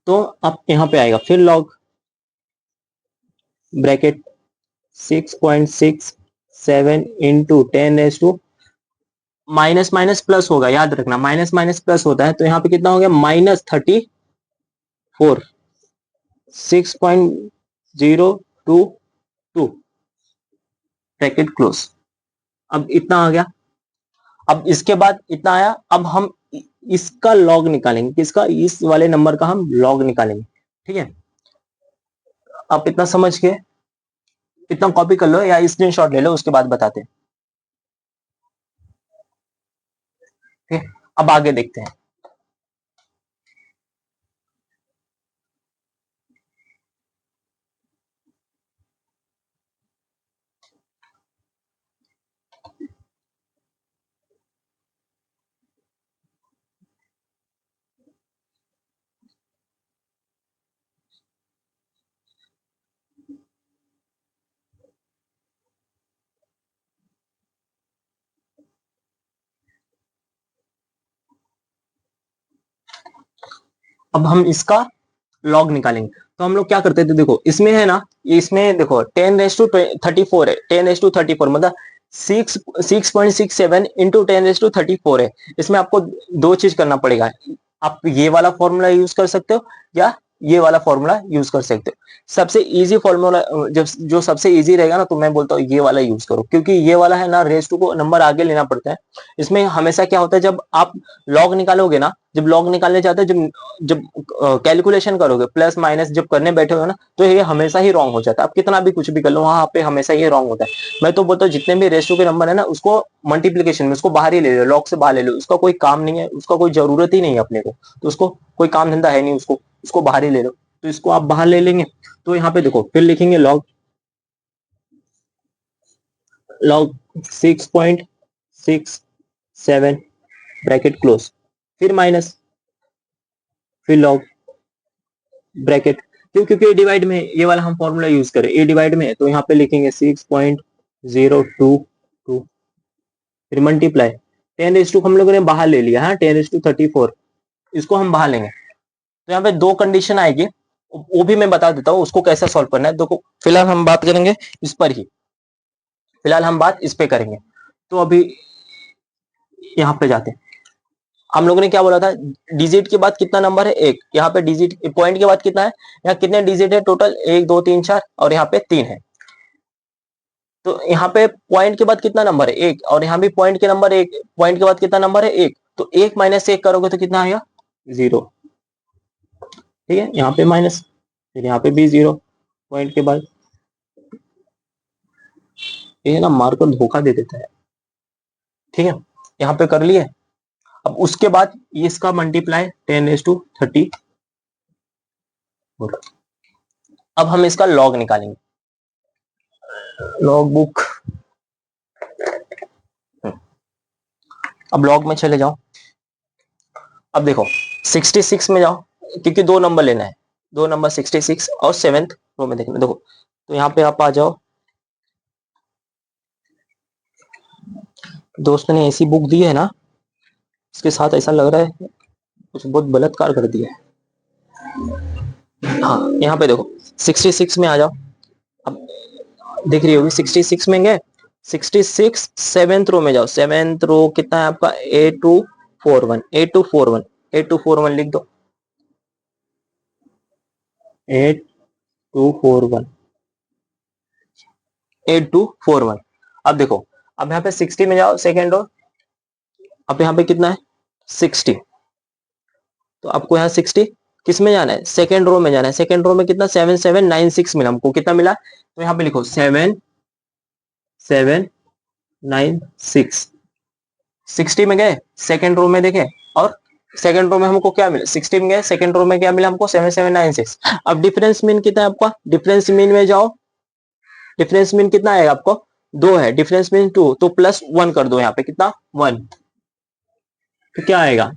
A: तो आप यहाँ पे आएगा फिर log bracket 6.67 into 10 raise to, minus minus plus होगा, याद रखना माइनस माइनस प्लस होता है, तो यहाँ पे कितना हो गया -34, 6.022 ब्रैकेट क्लोज। अब इतना आ गया, अब इसके बाद इतना आया, अब हम इसका लॉग निकालेंगे, किसका, इस वाले नंबर का हम लॉग निकालेंगे, ठीक है। आप इतना समझ के इतना कॉपी कर लो या स्क्रीनशॉट ले लो, उसके बाद बताते हैं, ठीक है। अब आगे देखते हैं। अब हम इसका लॉग निकालेंगे, तो हम लोग क्या करते थे, देखो इसमें है ना, इसमें देखो 10 रेस टू 34 है, 10 रेस टू 34 मतलब 6.67 इंटू 10 रेस टू 34 है। इसमें आपको दो चीज करना पड़ेगा, आप ये वाला फॉर्मूला यूज कर सकते हो या ये वाला फॉर्मूला यूज कर सकते हो। सबसे इजी फॉर्मूला, जब जो सबसे इजी रहेगा ना, तो मैं बोलता हूँ ये वाला यूज करो, क्योंकि ये वाला है ना, रेस टू को नंबर आगे लेना पड़ता है। इसमें हमेशा क्या होता है, जब आप लॉग निकालोगे ना, जब लॉग निकालने जाते हैं, जब जब कैलकुलेशन करोगे प्लस माइनस जब करने बैठे हो ना, तो ये हमेशा ही रॉन्ग हो जाता है। आप कितना भी कुछ भी कर लो, वहां पे हमेशा ये रॉन्ग होता है। मैं तो बोलता हूँ जितने भी रेशियो के नंबर है ना, उसको मल्टीप्लीकेशन में उसको बाहर ही ले लो, लॉग से बाहर ले लो, उसका कोई काम नहीं है, उसका कोई जरूरत ही नहीं है अपने को, तो उसको कोई काम धंधा है नहीं, उसको उसको बाहर ही ले लो। तो इसको आप बाहर ले लेंगे, तो यहाँ पे देखो फिर लिखेंगे लॉग, लॉग 6.67 ब्रैकेट क्लोज, फिर माइनस, फिर लॉग ब्रैकेट, क्यों, क्योंकि ए डिवाइड में ये वाला हम फॉर्मूला यूज करें, ए डिवाइड में, तो यहाँ पे लिखेंगे 6.022, फिर मल्टीप्लाई 10 रेस टू हम लोगों ने बाहर ले लिया है, 10 रेस टू 34, इसको हम बाहर लेंगे, तो यहाँ पे दो कंडीशन आएगी, वो भी मैं बता देता हूँ उसको कैसे सॉल्व करना है। देखो फिलहाल हम बात करेंगे इस पर ही, फिलहाल हम बात इस पे करेंगे। तो अभी यहाँ पे जाते हैं, हम लोगों ने क्या बोला था, डिजिट के बाद कितना नंबर है, एक, यहाँ पे डिजिट पॉइंट के बाद कितना है, यहाँ कितने डिजिट है टोटल, 1 2 3 4, और यहाँ पे 3 है। तो यहाँ पे पॉइंट के बाद कितना नंबर है, एक, और यहाँ भी पॉइंट के नंबर एक, पॉइंट के बाद कितना नंबर है, एक। तो 1 माइनस 1 करोगे तो कितना आएगा 0। ठीक है, यहाँ पे माइनस, फिर यहाँ पे भी 0 पॉइंट के बाद। ये ना मार्कर धोखा दे देता है। ठीक है, यहाँ पे कर लिए। अब उसके बाद ये इसका मल्टीप्लाई 10⁻30। अब हम इसका लॉग निकालेंगे, लॉग बुक। अब लॉग में चले जाओ। अब देखो 66 में जाओ, क्योंकि दो नंबर लेना है, दो नंबर 66 और 7th रो में देखना। देखो तो यहाँ पे आप आ जाओ। दोस्त ने ऐसी बुक दी है ना, इसके साथ ऐसा लग रहा है कुछ बहुत बलात्कार कर दिया है। हाँ, यहाँ पे देखो 66 में आ जाओ। अब देख रही होगी 66 में गए, 66 7th रो में जाओ। 7th रो कितना है आपका, 8241। 8241 8241 लिख दो, 8241 8241। अब देखो, अब यहाँ पे 60 में जाओ, सेकेंड रो। अब यहाँ पे कितना है 60, तो आपको यहाँ 60 किस में जाना है, सेकेंड रो में जाना है। सेकेंड रो में कितना 7796 मिला हमको, कितना मिला, तो यहाँ पे लिखो 7796। 60 में गए, सेकेंड रो में देखे, और सेकेंड रो में हमको क्या मिला, 60 में गए, सेकेंड रो में क्या मिला हमको 7796। अब डिफरेंस मीन कितना है आपका, डिफरेंस मीन में जाओ। डिफरेंस मीन कितना आएगा आपको, 2 है, डिफरेंस मीन 2, तो +1 कर दो यहाँ पे, कितना 1, तो क्या आएगा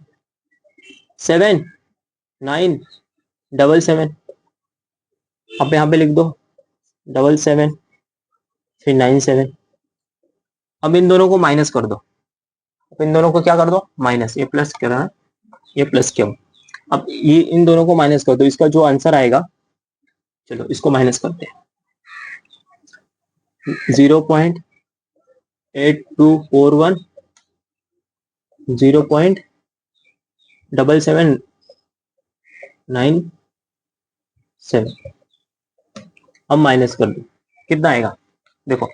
A: 7977। अब यहाँ पे लिख दो 77 फिर 97। अब इन दोनों को माइनस कर दो। अब इन दोनों को क्या कर दो, माइनस, ये प्लस कर रहा है, ये प्लस क्यों। अब ये इन दोनों को माइनस कर दो, इसका जो आंसर आएगा, चलो इसको माइनस करते हैं, 0.8241 0.7797। अब माइनस कर दो, कितना आएगा, देखो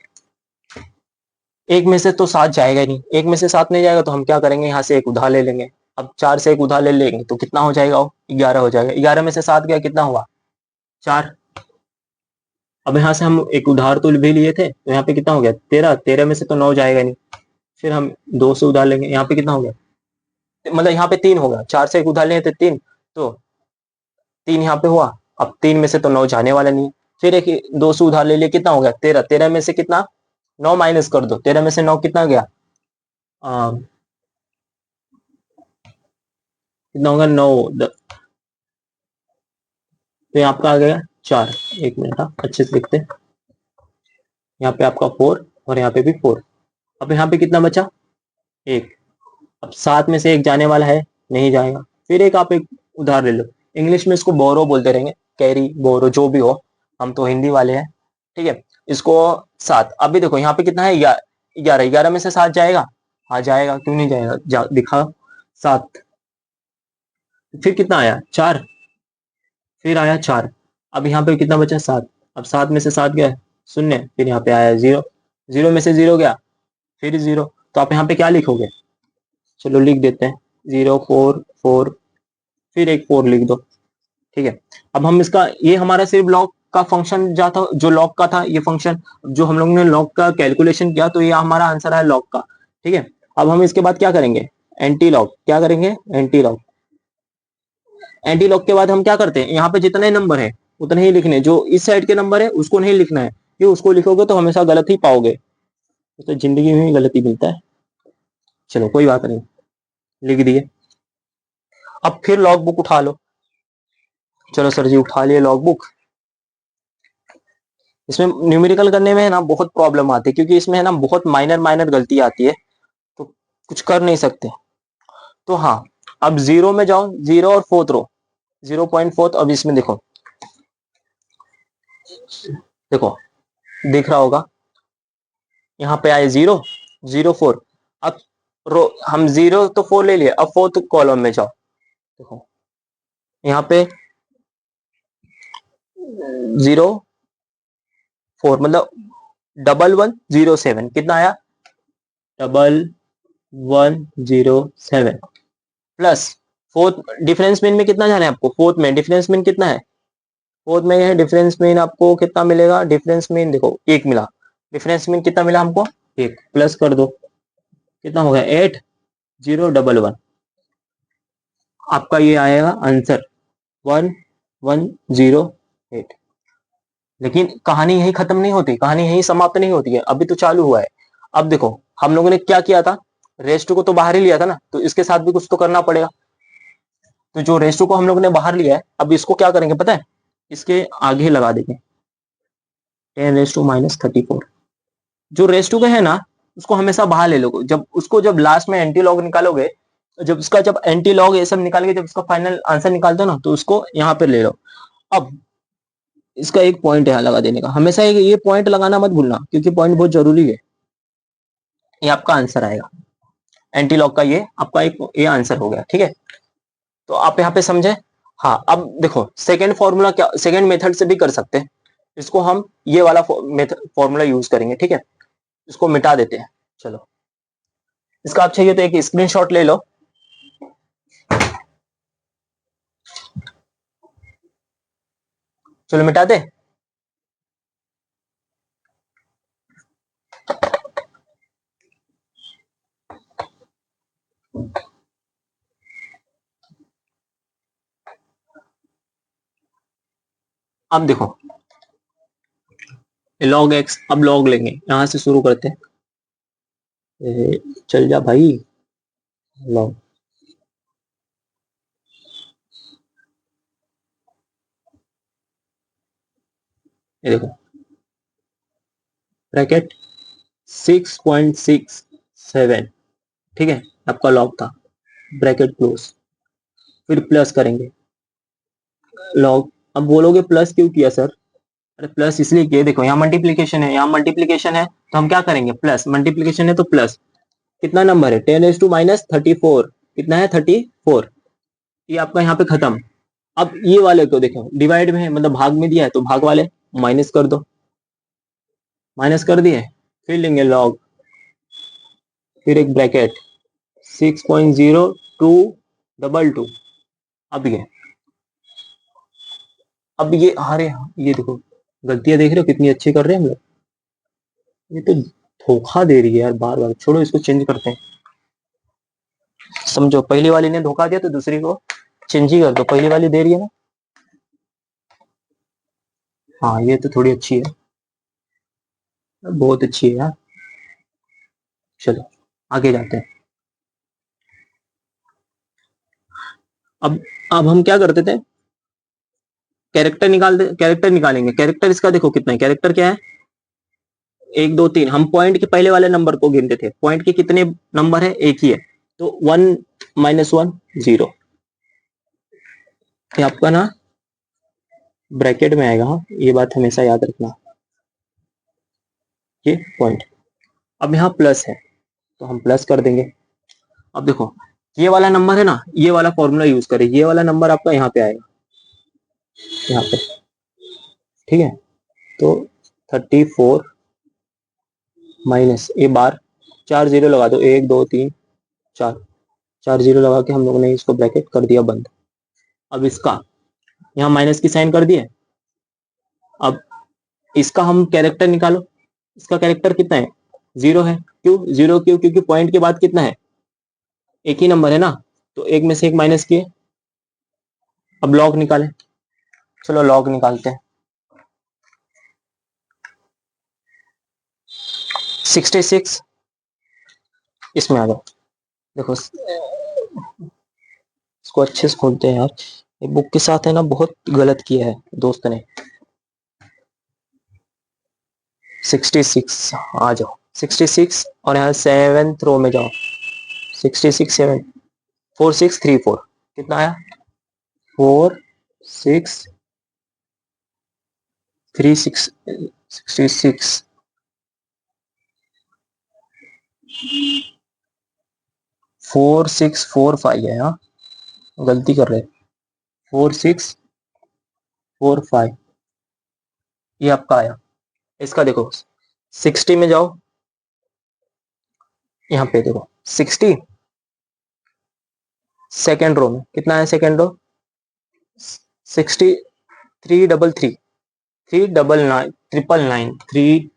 A: एक में से तो 7 जाएगा ही नहीं, एक में से 7 नहीं जाएगा तो हम क्या करेंगे, यहाँ से एक उधार ले लेंगे। अब 4 से एक उधार ले लेंगे तो कितना हो जाएगा, 11 हो जाएगा। 11 में से 7 गया, कितना हुआ 4। अब यहाँ से हम एक उधार तो भी लिए थे, तो यहाँ पे कितना हो गया 13। 13 में से तो 9 जाएगा नहीं, फिर हम 2 से उधार लेंगे, यहाँ पे कितना हो गया, मतलब यहाँ पे 3 होगा, 4 से एक उधार लिए थे 3, तो 3 यहाँ पे हुआ। अब 3 में से तो 9 जाने वाला नहीं है, फिर एक 2 से उधार ले लिए, कितना हो गया 13। 13 में से कितना 9 माइनस कर दो, 13 में से 9 कितना गया, कितना होगा 9 तो यहाँ आपका आ गया 4। एक मिनट, हाँ अच्छे से लिखते हैं, यहाँ पे आपका 4 और यहाँ पे भी 4। अब यहाँ पे कितना बचा 1। अब 7 में से एक जाने वाला है, नहीं जाएगा, फिर एक आप एक उधार ले लो। इंग्लिश में इसको बोरो बोलते रहेंगे, कैरी बोरो जो भी हो, हम तो हिंदी वाले हैं। ठीक है, इसको 7। अभी देखो यहाँ पे कितना है 11। 11 में से 7 जाएगा, हाँ जाएगा, क्यों नहीं जाएगा, दिखा 7। फिर कितना आया 4, फिर आया 4। अब यहाँ पे कितना बचा 7। अब 7 में से 7 गया शून्य, फिर यहाँ पे आया 0। 0 में से 0 गया, फिर 0, तो आप यहाँ पे क्या लिखोगे, चलो लिख देते हैं 0 4 4, फिर एक 4 लिख दो। ठीक है, अब हम इसका, ये हमारा सिर्फ लॉग का फंक्शन जाता, जो लॉग का था ये फंक्शन, जो हम लोग ने लॉग का कैलकुलेशन किया, तो ये हमारा आंसर है लॉग का। ठीक है, अब हम इसके बाद क्या करेंगे, एंटी लॉग। क्या करेंगे, एंटी लॉग। एंटी लॉग के बाद हम क्या करते हैं, यहाँ पे जितने नंबर है उतने ही लिखने, जो इस साइड के नंबर है उसको नहीं लिखना है, ये उसको लिखोगे तो हमेशा गलत ही पाओगे, तो जिंदगी में गलती मिलता है। चलो कोई बात नहीं, लिख दिए। अब फिर लॉग बुक उठा लो। चलो सर जी उठा लिए लॉग बुक। इसमें न्यूमेरिकल करने में है ना बहुत प्रॉब्लम आती है, क्योंकि इसमें है ना बहुत माइनर माइनर गलती आती है, तो कुछ कर नहीं सकते। तो हाँ, अब 0 में जाओ, 0 और 4th रो, 0.4। अब इसमें देखो, देखो दिख रहा होगा, यहाँ पे आए 0 0 4। अब रो हम 0 तो 4 ले लिए, अब 4th कॉलम में जाओ, देखो यहाँ पे 0 4 मतलब 1107, कितना आया 1107। प्लस फोर्थ डिफरेंस मीन में कितना जाना है आपको, फोर्थ में डिफरेंस मीन कितना है, फोर्थ में है डिफरेंस मीन आपको कितना मिलेगा, डिफरेंस मीन देखो 1 मिला, डिफरेंस मीन कितना मिला हमको 1, प्लस कर दो कितना हो गया 8011, आपका ये आएगा आंसर 1108। लेकिन कहानी यही खत्म नहीं होती, कहानी यही समाप्त नहीं होती है, अभी तो चालू हुआ है। अब देखो हम लोगों ने क्या किया था, रेस टू को तो बाहर ही लिया था ना, तो इसके साथ भी कुछ तो करना पड़ेगा। तो जो रेस टू को हम लोगों ने बाहर लिया है, अब इसको क्या करेंगे पता है, इसके आगे लगा देंगे 10⁻34। जो रेस टू का है ना, उसको हमेशा बाहर ले लो, जब उसको जब लास्ट में एंटी लॉग निकालोगे, जब एंटी लॉग ये सब निकाल के जब उसका फाइनल आंसर निकालते हो ना, तो उसको यहाँ पे ले लो। अब इसका एक पॉइंट यहाँ लगा देने का, हमेशा ये पॉइंट लगाना मत भूलना, क्योंकि पॉइंट बहुत जरूरी है। ये आपका आंसर आएगा, एंटी लॉग का ये आपका एक ये आंसर हो गया, ठीक है। तो आप यहाँ पे समझे। हाँ अब देखो सेकेंड फॉर्मूला क्या, सेकेंड मेथड से भी कर सकते हैं, इसको हम ये वाला फॉर्मूला यूज करेंगे, ठीक है। इसको मिटा देते हैं, चलो इसका आप चाहिए तो एक स्क्रीनशॉट ले लो। चलो मिटा दे। अब देखो log x, अब log लेंगे, यहां से शुरू करते हैं। चल जा भाई, log ये देखो ब्रैकेट 6.67, ठीक है, आपका लॉग था, ब्रैकेट क्लोज, फिर प्लस करेंगे लॉग। अब बोलोगे प्लस क्यों किया सर, अरे प्लस इसलिए किया, देखो यहाँ मल्टीप्लीकेशन है, यहाँ मल्टीप्लीकेशन है, तो हम क्या करेंगे प्लस, मल्टीप्लीकेशन है तो प्लस, कितना नंबर है 10⁻−34, कितना है 34, ये आपका यहाँ पे खत्म। अब ये वाले को देखो डिवाइड में है, मतलब भाग में दिया है, तो भाग वाले माइनस कर दो, माइनस कर दिए, फिर लेंगे लॉग, फिर एक ब्रैकेट 6.0222। अब ये अरे ये देखो गलतियां देख रहे हो कितनी अच्छी कर रहे हैं हम लोग, ये तो धोखा दे रही है यार बार बार, छोड़ो इसको चेंज करते हैं। समझो पहली वाली ने धोखा दिया तो दूसरी को चेंज ही कर दो, पहली वाली दे रही है ना। हाँ ये तो थोड़ी अच्छी है, बहुत अच्छी है यार। चलो आगे जाते हैं। अब हम क्या करते थे, कैरेक्टर निकालेंगे, कैरेक्टर इसका देखो कितना है, कैरेक्टर क्या है 1 2 3, हम पॉइंट के पहले वाले नंबर को गिनते थे, पॉइंट के कितने नंबर है, एक ही है, तो 1 - 1 0, ये आपका ना ब्रैकेट में आएगा, हाँ ये बात हमेशा याद रखना, ये पॉइंट। अब यहाँ प्लस है तो हम प्लस कर देंगे। अब देखो ये वाला नंबर है ना, ये वाला फॉर्मूला यूज करें, ये वाला नंबर आपका यहाँ पे आएगा, यहाँ पे, ठीक है। तो 34 माइनस ए बार 4 0 लगा दो, 1 2 3 4, 4 0 लगा के हम लोगों ने इसको ब्रैकेट कर दिया बंद। अब इसका यहाँ माइनस की साइन कर दिए। अब इसका हम कैरेक्टर निकालो, इसका कैरेक्टर कितना है 0 है, क्यों 0 क्यों, क्योंकि पॉइंट के बाद कितना है एक ही नंबर है ना, तो एक में से एक माइनस किए। अब लॉग निकालें, चलो लॉग निकालते हैं। 66, इसमें आ जाओ, देखो इसको अच्छे से खोलते हैं यार, ये बुक के साथ है ना बहुत गलत किया है दोस्त ने। 66 आ जाओ, 66 और यहाँ 7th रो में जाओ, 66 7 4 6 3 4, कितना आया 4 6 3 6 66 4 6 4 5 है, हाँ गलती कर रहे 4 6 4 5, ये आपका आया। इसका देखो 60 में जाओ, यहाँ पे देखो 60 सेकेंड रो में कितना है, सेकेंड रो 60, 333, 399, 999,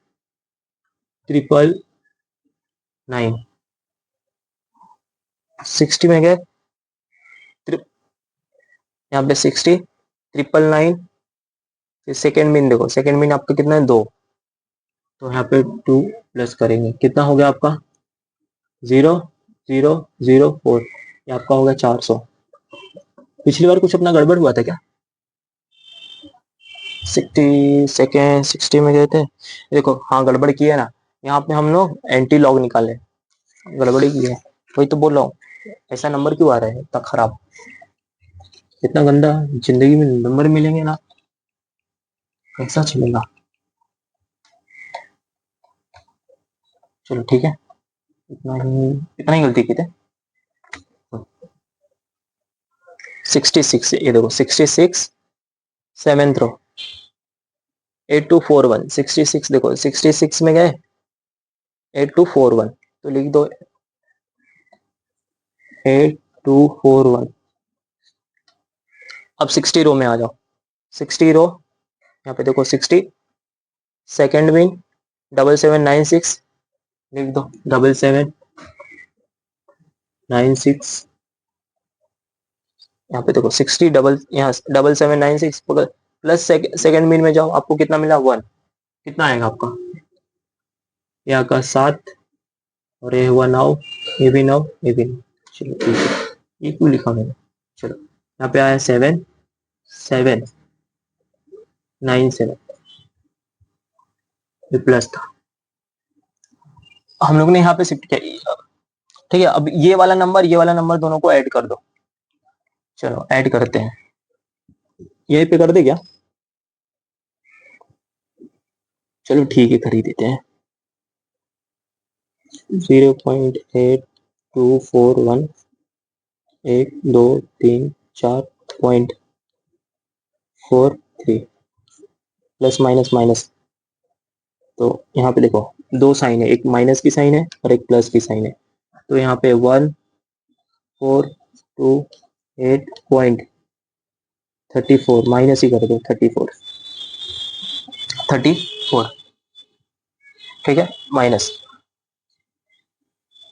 A: 399, 60 में गए, यहाँ पे 60, 999, सेकेंड मीन देखो, सेकेंड मीन आपका कितना है, 2, तो यहाँ पे 2 प्लस करेंगे, कितना हो गया आपका 0004, ये आपका हो गया 400। पिछली बार कुछ अपना गड़बड़ हुआ था क्या, 60 में गए थे, देखो हाँ गड़बड़ की है ना, यहाँ पे हम लोग एंटी लॉग निकाले, गड़बड़ी की है, वही तो बोल रहा हूँ, ऐसा नंबर क्यों आ रहा है इतना खराब, इतना गंदा, जिंदगी में नंबर मिलेंगे ना, कैसा चलेगा। चलो ठीक है, इतना ही गलती की थे। 66, ये देखो 66, सेवेंथ रो 8241, 66 देखो 66 में गए 8241, तो लिख दो 8241। अब 60 रो में आ जाओ, 60 रो यहाँ पे देखो 60, सेकेंड विन 7796, लिख दो 7796, यहाँ पे देखो 60 डबल, यहाँ 7796 प्लस सेकेंड मिन में जाओ, आपको कितना मिला 1, कितना आएगा आपका, यहाँ का 7, और ये हुआ 9, ये भी 9, ये भी 9, चलो ठीक है, ये क्यों लिखा मैंने, चलो यहाँ पे आया 7797, ये प्लस था, हम लोग ने यहाँ पे शिफ्ट किया, ठीक है। अब ये वाला नंबर दोनों को ऐड कर दो, चलो ऐड करते हैं, यहीं पे कर दे क्या, चलो ठीक है कर ही देते हैं, 0.8241, 1 2 3 4.43 प्लस माइनस माइनस, तो यहाँ पे देखो दो साइन है, एक माइनस की साइन है और एक प्लस की साइन है, तो यहाँ पे 1428.34 माइनस ही कर दो, 34, ठीक है, माइनस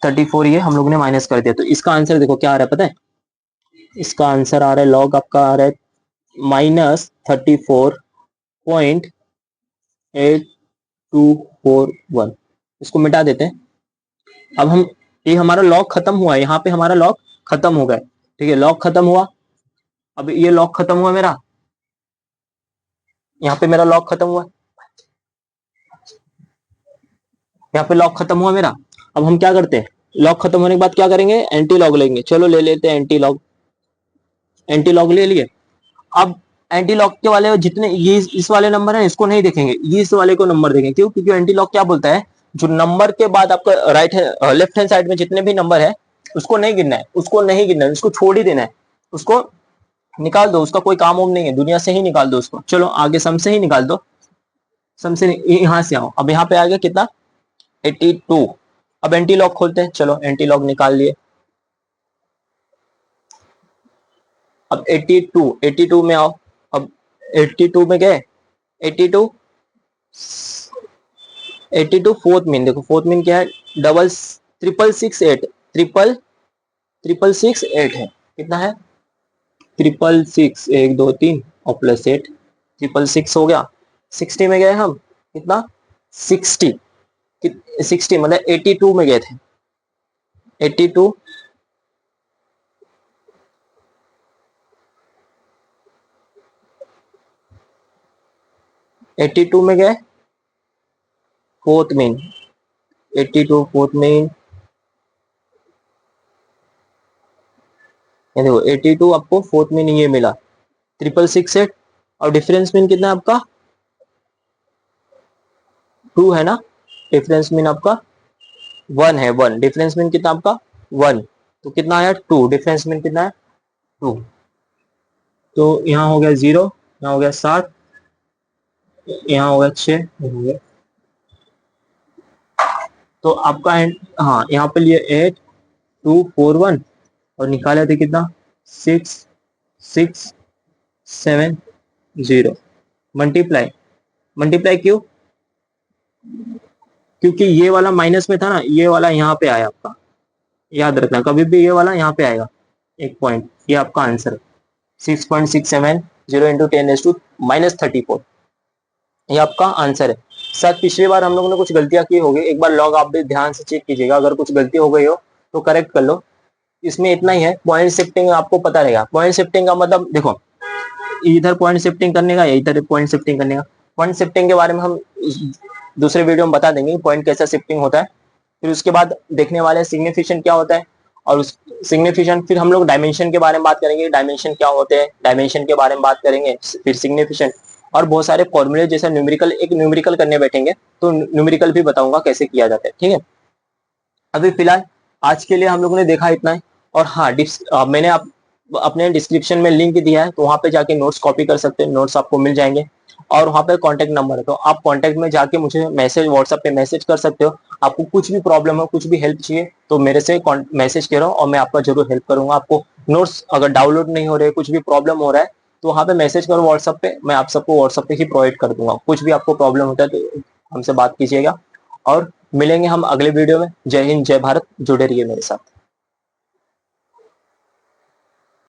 A: 34, ये हम लोग ने माइनस कर दिया, तो इसका आंसर देखो क्या आ रहा है पता है, इसका आंसर आ रहा है, लॉग आपका आ रहा है -34.8241, इसको मिटा देते हैं। अब हम, ये हमारा लॉग खत्म हुआ है, यहाँ पे हमारा लॉग खत्म हो गया, ठीक है, लॉग खत्म हुआ, अब ये लॉग खत्म हुआ मेरा, यहाँ पे मेरा लॉग खत्म हुआ, यहाँ पे लॉग खत्म हुआ मेरा। अब हम क्या करते हैं, लॉग खत्म होने के बाद क्या करेंगे, एंटी लॉग लेंगे, चलो ले लेते हैं एंटी लॉग, एंटी लॉग ले लिए। अब एंटी लॉग के वाले जितने ये इस वाले नंबर है इसको नहीं देखेंगे, ये इस वाले को नंबर देखेंगे, क्यों, क्योंकि एंटी लॉग क्या बोलता है, जो नंबर के बाद आपका राइट है लेफ्ट हैंड साइड में जितने भी नंबर है उसको नहीं गिनना है, उसको नहीं गिनना है, उसको छोड़ ही देना है, उसको निकाल दो, उसका कोई काम नहीं है, दुनिया से ही निकाल दो उसको, चलो आगे सम से ही निकाल दो, सम से यहाँ से आओ, अब यहाँ पे आ गया कितना 82, अब एंटी लॉग खोलते हैं, चलो एंटी लॉग निकाल लिए, अब 82 में आओ, अब 82 में गए, 82 फोर्थ मीन देखो, फोर्थ मीन क्या है, डबल 666 666 है, कितना है 666, 1 2 3 और प्लस 8, 666 हो गया, 60 में गए हम, कितना 60, 60 मतलब 82 में गए थे, 82 82 में गए फोर्थ मेन, 82 फोर्थ मेन, ये देखो 82 आपको फोर्थ में ये मिला 666 और डिफरेंस मीन कितना है आपका 2 है ना, डिफरेंस मीन आपका 1 है, 1 डिफरेंस मीन कितना आपका 1, तो कितना आया 2, डिफरेंस मीन कितना है 2, तो यहाँ हो गया 0, यहाँ हो गया 7, यहाँ हो गया 6, तो आपका हाँ यहाँ पे लिए 8241 और निकाले थे कितना 6670 मल्टीप्लाई मल्टीप्लाई क्यों? क्योंकि ये वाला माइनस में था ना, ये वाला यहाँ पे आया आपका, याद रखना कभी भी ये वाला यहाँ पे आएगा एक पॉइंट, ये आपका आंसर 6.670 इंटू 10⁻−34 ये आपका आंसर है। शायद पिछली बार हम लोगों ने कुछ गलतियां की होगी, एक बार लॉग आप भी ध्यान से चेक कीजिएगा, अगर कुछ गलती हो गई हो तो करेक्ट कर लो। इसमें इतना ही है, पॉइंट शिफ्टिंग आपको पता रहेगा। पॉइंट शिफ्टिंग का मतलब देखो, इधर पॉइंट शिफ्टिंग करने का या इधर पॉइंट शिफ्टिंग करने का। पॉइंट शिफ्टिंग के बारे में हम दूसरे वीडियो में बता देंगे पॉइंट कैसा शिफ्टिंग होता है। फिर उसके बाद देखने वाले सिग्निफिकेशन क्या होता है, और उस सिग्निफिकेशन फिर हम लोग डायमेंशन के बारे में बात करेंगे, डायमेंशन क्या होते हैं, डायमेंशन के बारे में बात करेंगे, फिर सिग्निफिकेशन और बहुत सारे फॉर्मूले जैसे न्यूमेरिकल, एक न्यूमेरिकल करने बैठेंगे तो न्यूमेरिकल भी बताऊंगा कैसे किया जाता है, ठीक है। अभी फिलहाल आज के लिए हम लोगों ने देखा इतना है। और हाँ, मैंने अपने डिस्क्रिप्शन में लिंक दिया है, तो वहां पे जाके नोट्स कॉपी कर सकते हैं, नोट्स आपको मिल जाएंगे। और वहां पे कांटेक्ट नंबर है, तो आप कांटेक्ट में जाके मुझे मैसेज व्हाट्सएप पे मैसेज कर सकते हो। आपको कुछ भी प्रॉब्लम हो, कुछ भी हेल्प चाहिए तो मेरे से मैसेज करो और मैं आपका जरूर हेल्प करूंगा। आपको नोट्स अगर डाउनलोड नहीं हो रहे, कुछ भी प्रॉब्लम हो रहा है तो वहां पे मैसेज करो व्हाट्सएप पे, मैं आप सबको व्हाट्सएप पे ही प्रोवाइड कर दूंगा। कुछ भी आपको प्रॉब्लम होता है तो हमसे बात कीजिएगा। और मिलेंगे हम अगले वीडियो में। जय हिंद, जय भारत, जुड़े रहिए मेरे साथ।